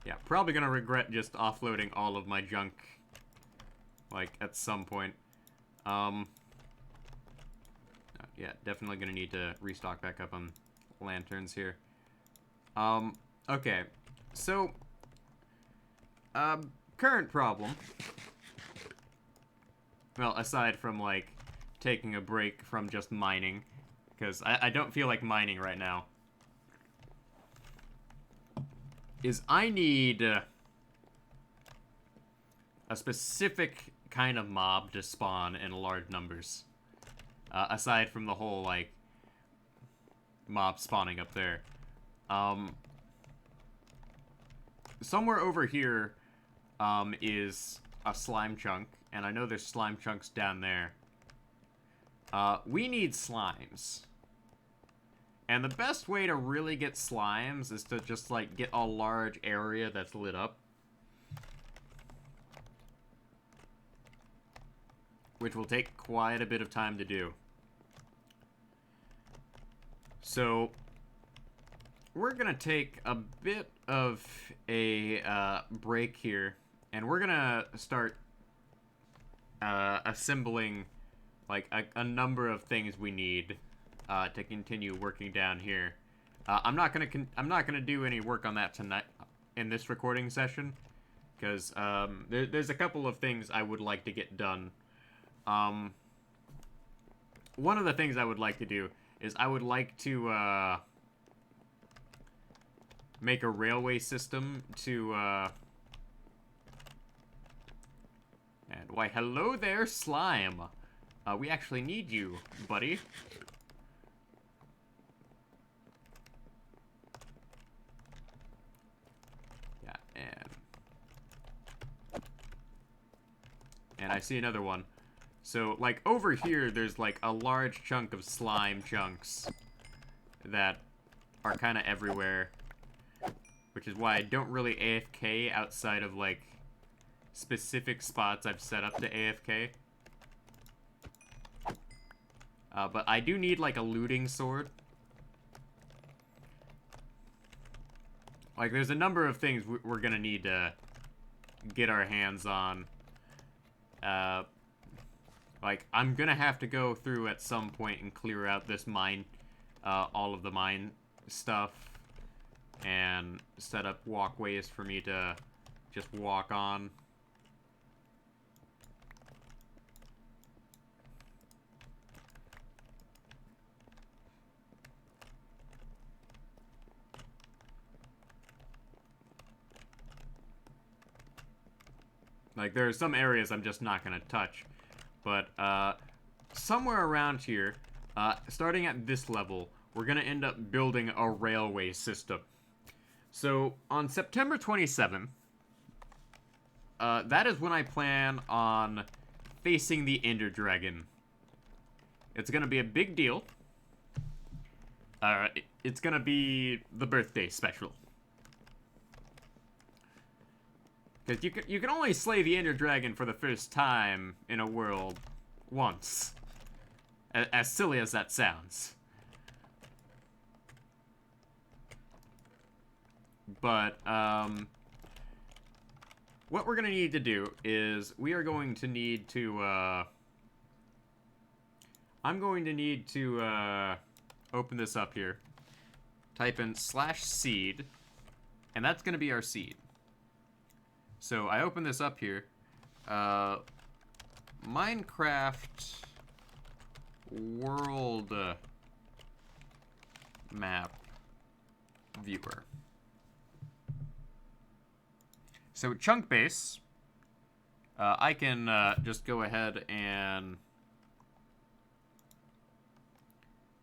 Yeah, probably gonna regret just offloading all of my junk, like, at some point. Um, yeah, definitely gonna need to restock back up on lanterns here. Okay. So, current problem. Well, aside from, like, taking a break from just mining, because I don't feel like mining right now, is I need a specific kind of mob to spawn in large numbers. Aside from the whole, like, mob spawning up there. Somewhere over here is a slime chunk, and I know there's slime chunks down there. We need slimes. And the best way to really get slimes is to just, like, get a large area that's lit up. Which will take quite a bit of time to do. So, we're gonna take a bit of a break here, and we're gonna start assembling, like, a number of things we need to continue working down here. I'm not gonna do any work on that tonight in this recording session, because there's a couple of things I would like to get done. One of the things I would like to do is I would like to make a railway system to and why hello there, slime. We actually need you, buddy. Yeah, and I see another one. So, like, over here, there's, like, a large chunk of slime chunks that are kind of everywhere. Which is why I don't really AFK outside of, like, specific spots I've set up to AFK. But I do need, like, a looting sword. Like, there's a number of things we're gonna need to get our hands on. Like, I'm gonna have to go through at some point and clear out this mine, all of the mine stuff, and set up walkways for me to just walk on. Like, there are some areas I'm just not gonna touch. But, somewhere around here, starting at this level, we're gonna end up building a railway system. So, on September 27th, that is when I plan on facing the Ender Dragon. It's gonna be a big deal. It's gonna be the birthday special. Because you can only slay the Ender Dragon for the first time in a world once. As silly as that sounds. But, what we're going to need to do is we are going to need to, I'm going to need to, open this up here. Type in /seed. And that's going to be our seed. So I open this up here. Minecraft world map viewer. So chunk base, I can just go ahead and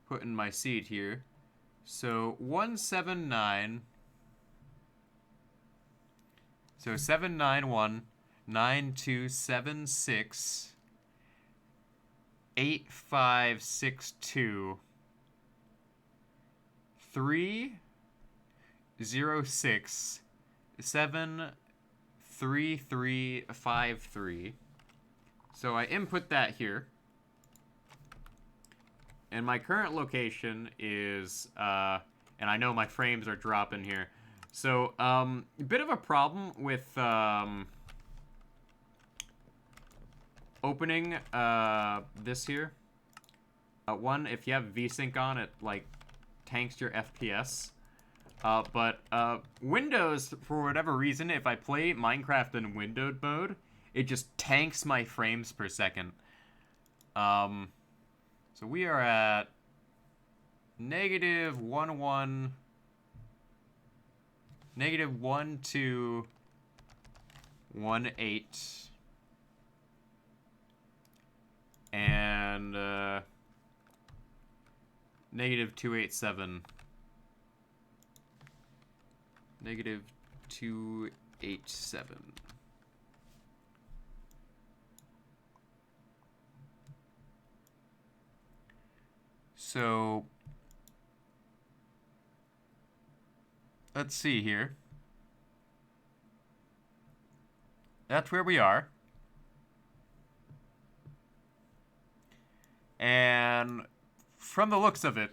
put in my seed here. So 179. So 791 9276 8562 306 73353. So I input that here. And my current location is, and I know my frames are dropping here, So, a bit of a problem with, opening, this here. One, if you have VSync on, it, like, tanks your FPS. But Windows, for whatever reason, if I play Minecraft in windowed mode, it just tanks my frames per second. So we are at negative 1, 2, 1, 8, and negative 287. Negative 287. So let's see here. That's where we are. And from the looks of it,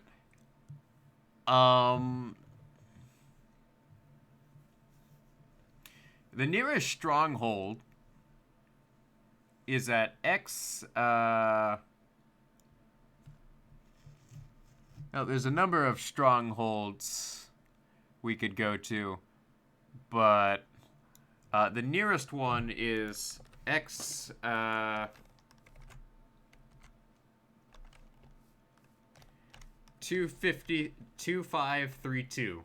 the nearest stronghold is at X, oh, there's a number of strongholds we could go to, but the nearest one is X, 250, 2532,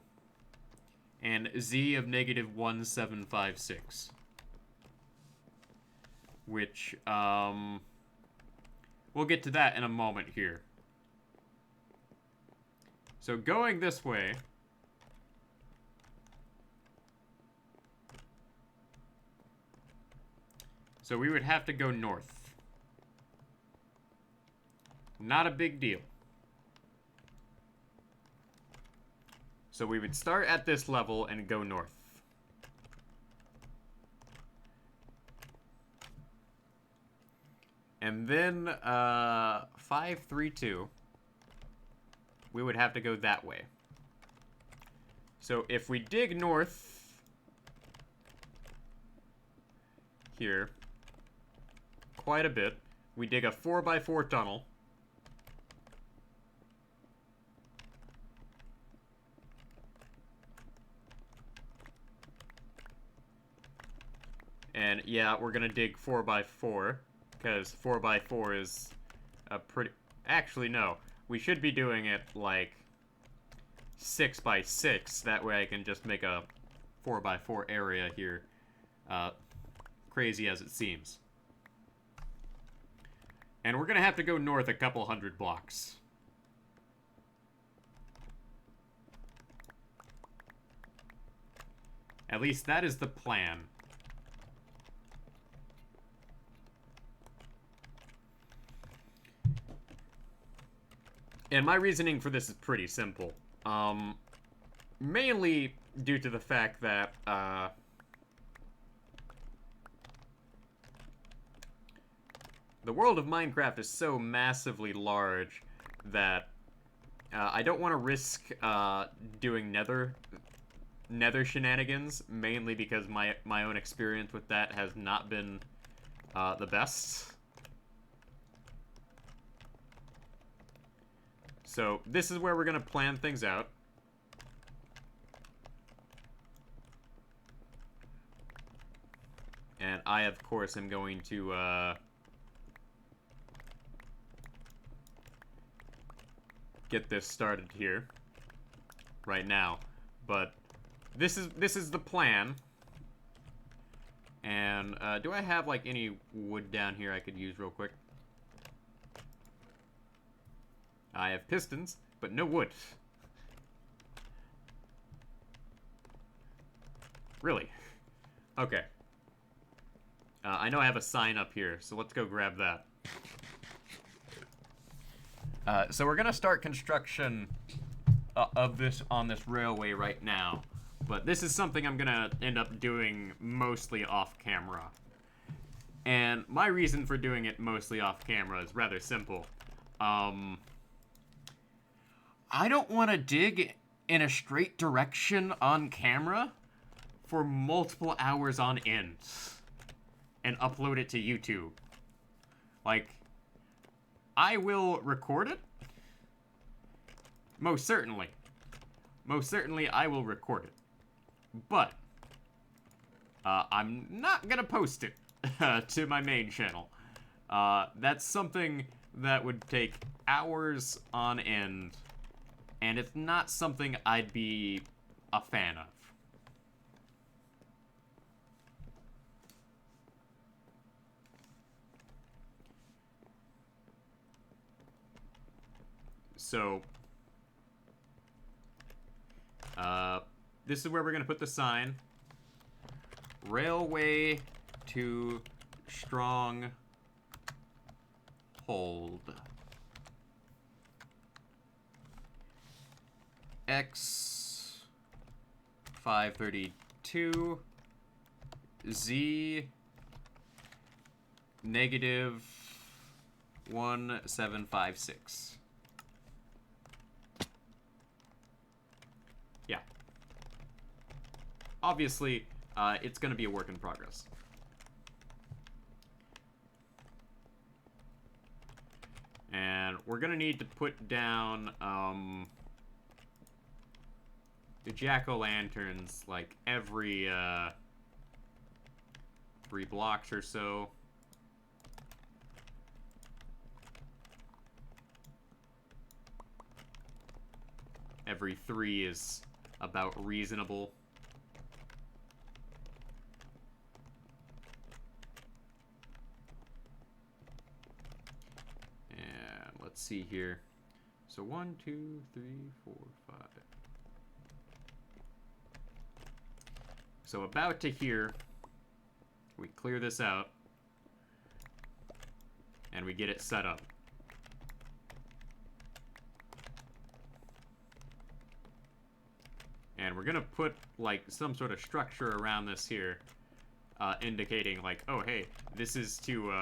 and Z of negative 1756, which, we'll get to that in a moment here. So going this way, so we would have to go north. Not a big deal. So we would start at this level and go north. And then 532, we would have to go that way. So if we dig north here quite a bit, we dig a 4x4 tunnel. And yeah, we're gonna dig 4x4, because 4x4 is a pretty... Actually, no. We should be doing it, like, 6x6. That way I can just make a 4x4 area here. Crazy as it seems. And we're gonna have to go north a couple hundred blocks. At least that is the plan. And my reasoning for this is pretty simple. Mainly due to the fact that, the world of Minecraft is so massively large that I don't want to risk doing nether shenanigans, mainly because my own experience with that has not been the best. So this is where we're going to plan things out. And I, of course, am going to get this started here right now. But this is the plan. And do I have like any wood down here I could use real quick? I have pistons, but no wood. Really? Okay. I know I have a sign up here, so let's go grab that. So we're gonna start construction of this on this railway right now, but this is something I'm gonna end up doing mostly off camera. And my reason for doing it mostly off camera is rather simple. I don't want to dig in a straight direction on camera for multiple hours on end and upload it to YouTube. Like, I will record it. Most certainly. Most certainly I will record it. But I'm not gonna post it to my main channel. That's something that would take hours on end, and it's not something I'd be a fan of. So, this is where we're gonna put the sign. Railway to Stronghold. X 532 Z negative 1756. Yeah. Obviously, it's going to be a work in progress. And we're going to need to put down the jack-o'-lanterns like every 3 blocks or so. Every 3 is about reasonable. And let's see here. So 1, 2, 3, 4, 5. So about to here, we clear this out, and we get it set up. And we're gonna put, like, some sort of structure around this here, indicating, like, oh, hey, this is to,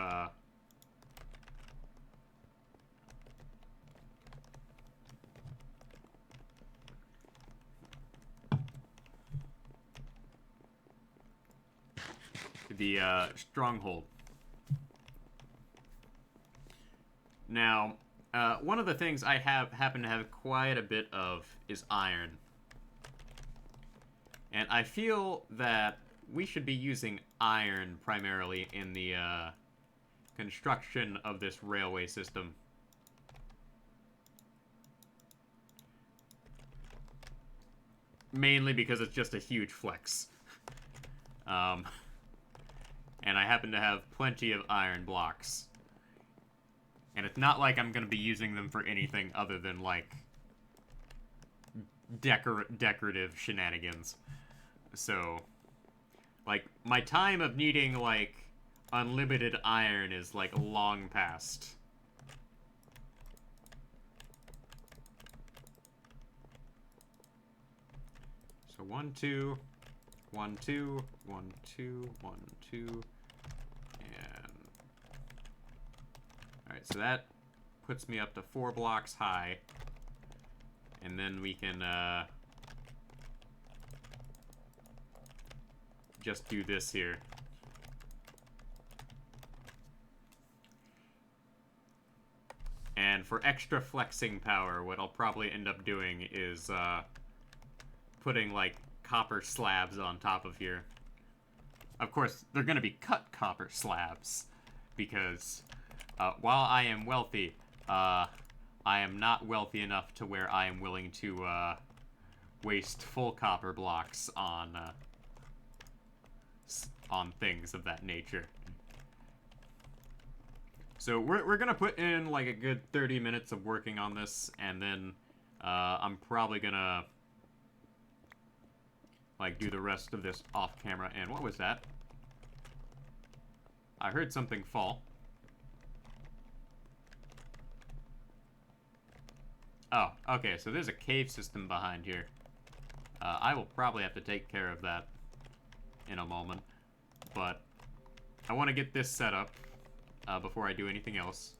the, stronghold. Now, one of the things I happen to have quite a bit of is iron. And I feel that we should be using iron primarily in the construction of this railway system. Mainly because it's just a huge flex. And I happen to have plenty of iron blocks. And it's not like I'm going to be using them for anything other than, like, decorative shenanigans. So, like, my time of needing, like, unlimited iron is, like, long past. So 1, 2, 1, 2, 1, 2, 1, 2, and... Alright, so that puts me up to 4 blocks high. And then we can, just do this here. And for extra flexing power, what I'll probably end up doing is, putting, like, copper slabs on top of here. Of course, they're gonna be cut copper slabs, because, while I am wealthy, I am not wealthy enough to where I am willing to, waste full copper blocks on things of that nature. So we're gonna put in like a good 30 minutes of working on this, and then I'm probably gonna like do the rest of this off camera. And what was that? I heard something fall. Oh, okay, so there's a cave system behind here. I will probably have to take care of that in a moment. But I want to get this set up before I do anything else.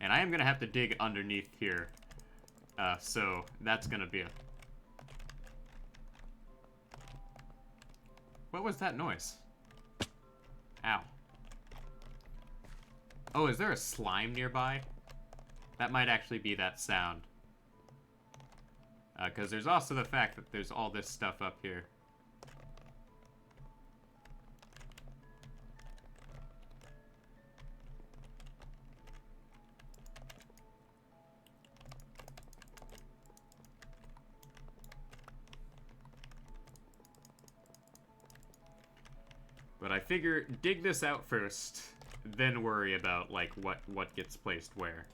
And I am going to have to dig underneath here. So that's going to be a... What was that noise? Ow. Oh, is there a slime nearby? That might actually be that sound. Because there's also the fact that there's all this stuff up here. But I figure dig this out first, then worry about like what gets placed where.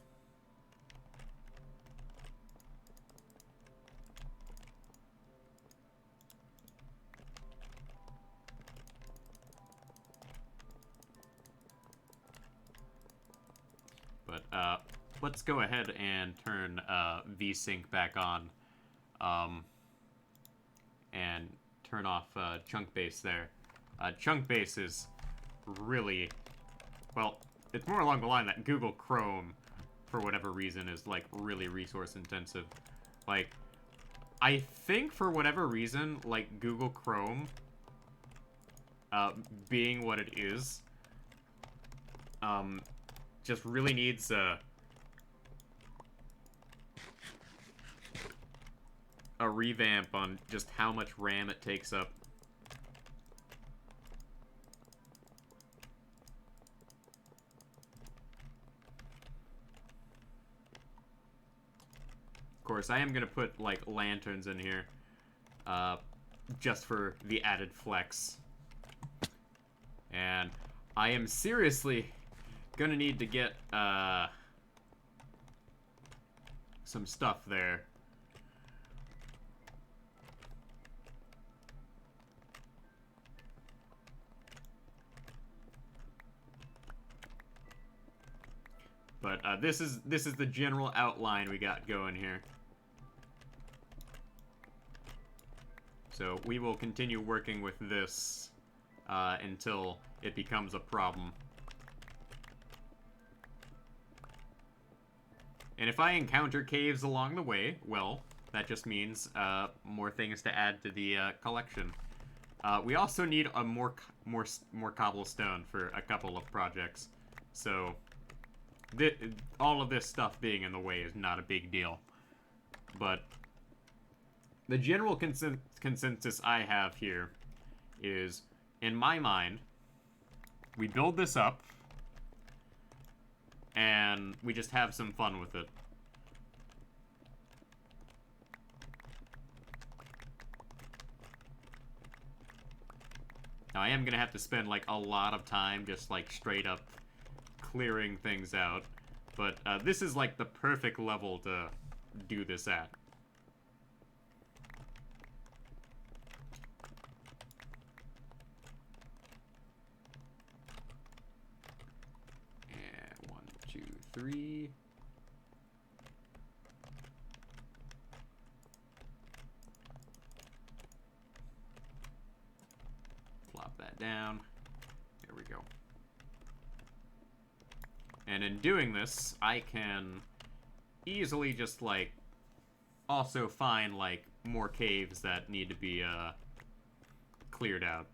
But let's go ahead and turn VSync back on, and turn off chunk base there. Chunk base is really, well, it's more along the line that Google Chrome, for whatever reason, is, like, really resource intensive. Like, I think for whatever reason, like, Google Chrome, being what it is, just really needs a revamp on just how much RAM it takes up. Of course, I am going to put, like, lanterns in here, just for the added flex. And I am seriously going to need to get, some stuff there. But, this is the general outline we got going here. So we will continue working with this until it becomes a problem. And if I encounter caves along the way, well, that just means more things to add to the collection. We also need a more cobblestone for a couple of projects. So all of this stuff being in the way is not a big deal. But the general consensus I have here is, in my mind, we build this up, and we just have some fun with it. Now, I am going to have to spend, like, a lot of time just, like, straight up clearing things out, but this is, like, the perfect level to do this at. And 1, 2, 3. Plop that down. There we go. And in doing this, I can easily just, like, also find, like, more caves that need to be, cleared out.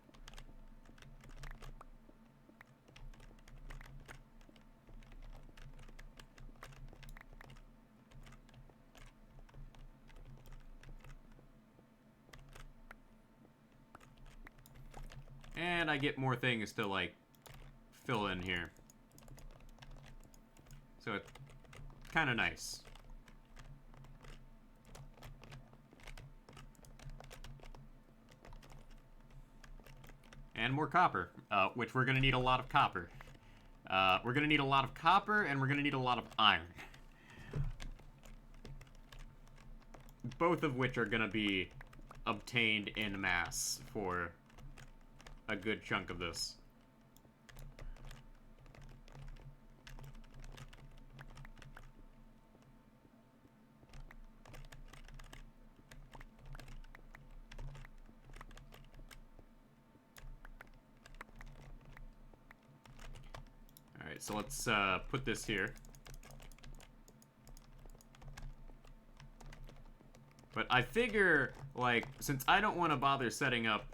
And I get more things to, like, fill in here. So it's kind of nice. And more copper, which we're going to need a lot of copper. We're going to need a lot of copper, and we're going to need a lot of iron. Both of which are going to be obtained en masse for a good chunk of this. Alright, so let's put this here. But I figure, like, since I don't want to bother setting up,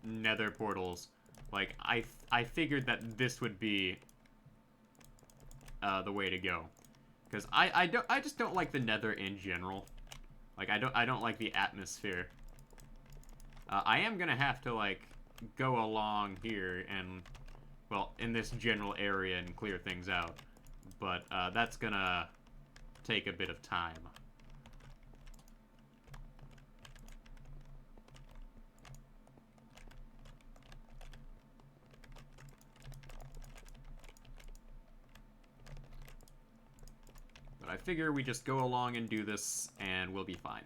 nether portals, like, I figured that this would be, the way to go. Because I just don't like the nether in general. Like, I don't like the atmosphere. I am gonna have to, like, go along here and, well, in this general area and clear things out. But, that's gonna take a bit of time. But I figure we just go along and do this, and we'll be fine.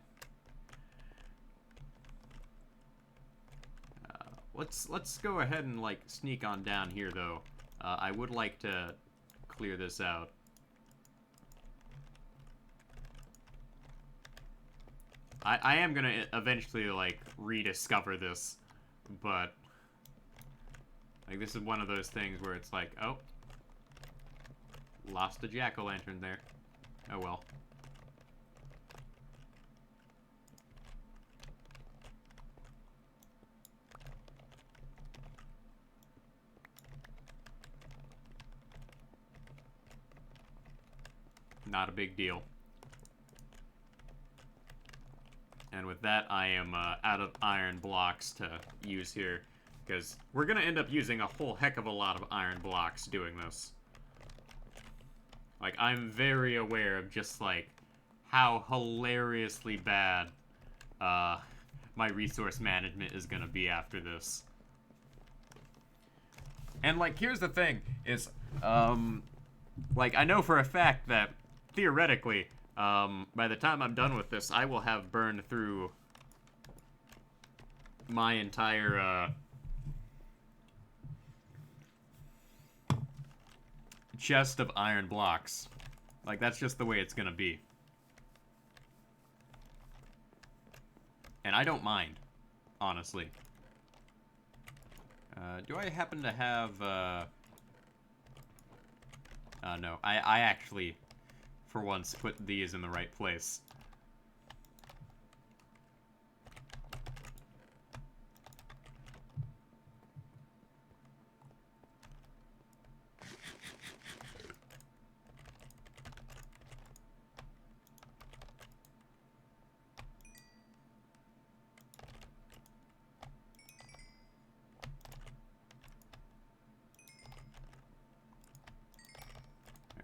Let's go ahead and, like, sneak on down here, though. I would like to clear this out. I am gonna eventually, like, rediscover this, but, like, this is one of those things where it's like, oh, lost a jack-o'-lantern there. Oh well. Not a big deal. And with that, I am out of iron blocks to use here, because we're going to end up using a whole heck of a lot of iron blocks doing this. Like, I'm very aware of just, like, how hilariously bad my resource management is going to be after this. And, like, here's the thing, is, like, I know for a fact that, theoretically, by the time I'm done with this, I will have burned through my entire, chest of iron blocks. Like, that's just the way it's gonna be. And I don't mind, honestly. Do I happen to have, no. I actually, for once, put these in the right place.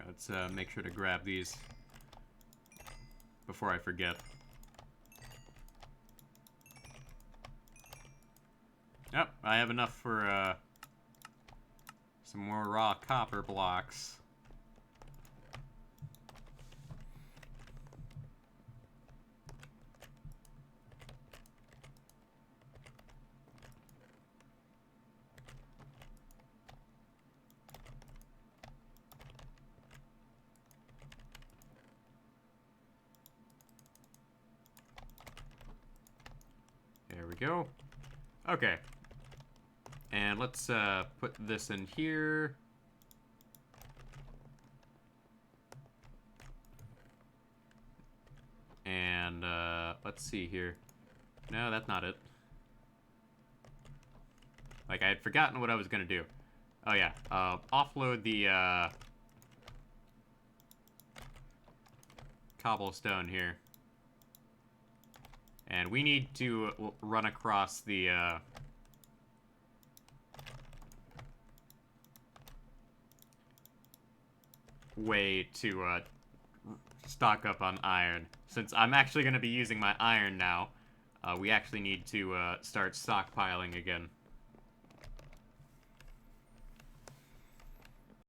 Let's make sure to grab these before I forget. Yep, I have enough for some more raw copper blocks. There we go. Okay. And let's put this in here. And let's see here. No, that's not it. Like, I had forgotten what I was gonna do. Oh yeah, offload the cobblestone here. And we need to run across the way to stock up on iron. Since I'm actually going to be using my iron now, we actually need to start stockpiling again.